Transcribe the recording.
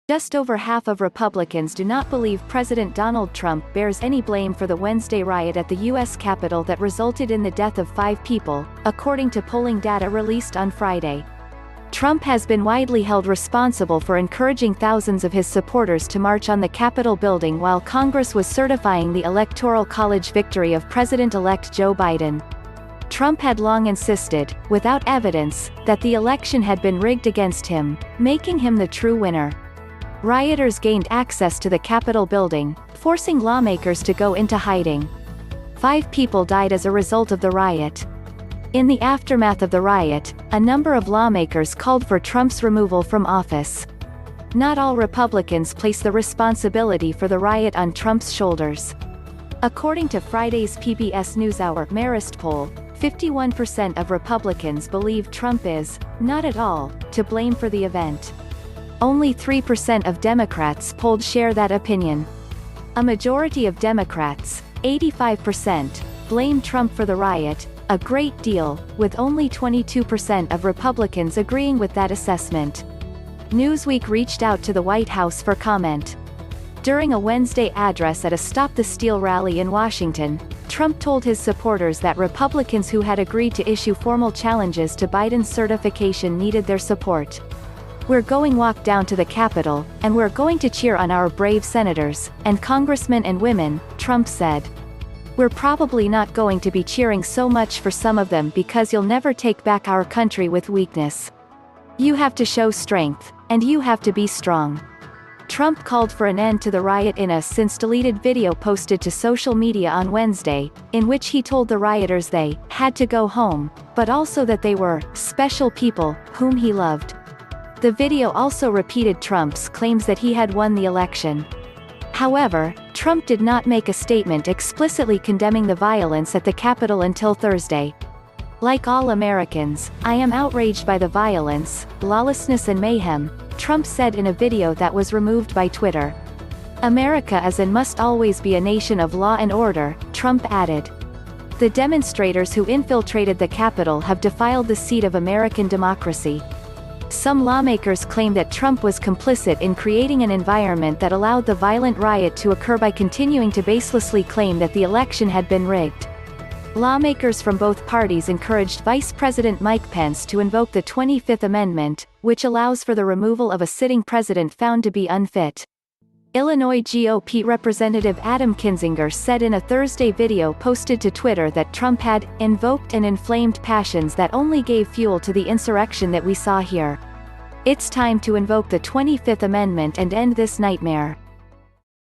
Just over half of Republicans do not believe President Donald Trump bears any blame for the Wednesday riot at the U.S. Capitol that resulted in the death of 5 people, according to polling data released on Friday. Trump has been widely held responsible for encouraging thousands of his supporters to march on the Capitol building while Congress was certifying the Electoral College victory of President-elect Joe Biden. Trump had long insisted, without evidence, that the election had been rigged against him, making him the true winner. Rioters gained access to the Capitol building, forcing lawmakers to go into hiding. 5 people died as a result of the riot. In the aftermath of the riot, a number of lawmakers called for Trump's removal from office. Not all Republicans place the responsibility for the riot on Trump's shoulders. According to Friday's PBS NewsHour Marist poll, 51% of Republicans believe Trump is, not at all, to blame for the event. Only 3% of Democrats polled share that opinion. A majority of Democrats, 85%, blame Trump for the riot, a great deal, with only 22% of Republicans agreeing with that assessment. Newsweek reached out to the White House for comment. During a Wednesday address at a Stop the Steal rally in Washington, Trump told his supporters that Republicans who had agreed to issue formal challenges to Biden's certification needed their support. "We're going walk down to the Capitol, and we're going to cheer on our brave senators, and congressmen and women," Trump said. "We're probably not going to be cheering so much for some of them because you'll never take back our country with weakness. You have to show strength, and you have to be strong." Trump called for an end to the riot in a since-deleted video posted to social media on Wednesday, in which he told the rioters they had to go home, but also that they were special people whom he loved. The video also repeated Trump's claims that he had won the election. However, Trump did not make a statement explicitly condemning the violence at the Capitol until Thursday. "Like all Americans, I am outraged by the violence, lawlessness and mayhem," Trump said in a video that was removed by Twitter. "America is and must always be a nation of law and order," Trump added. "The demonstrators who infiltrated the Capitol have defiled the seat of American democracy." Some lawmakers claim that Trump was complicit in creating an environment that allowed the violent riot to occur by continuing to baselessly claim that the election had been rigged. Lawmakers from both parties encouraged Vice President Mike Pence to invoke the 25th Amendment, which allows for the removal of a sitting president found to be unfit. Illinois GOP Representative Adam Kinzinger said in a Thursday video posted to Twitter that Trump had invoked and inflamed passions that only gave fuel to the insurrection that we saw here. "It's time to invoke the 25th Amendment and end this nightmare."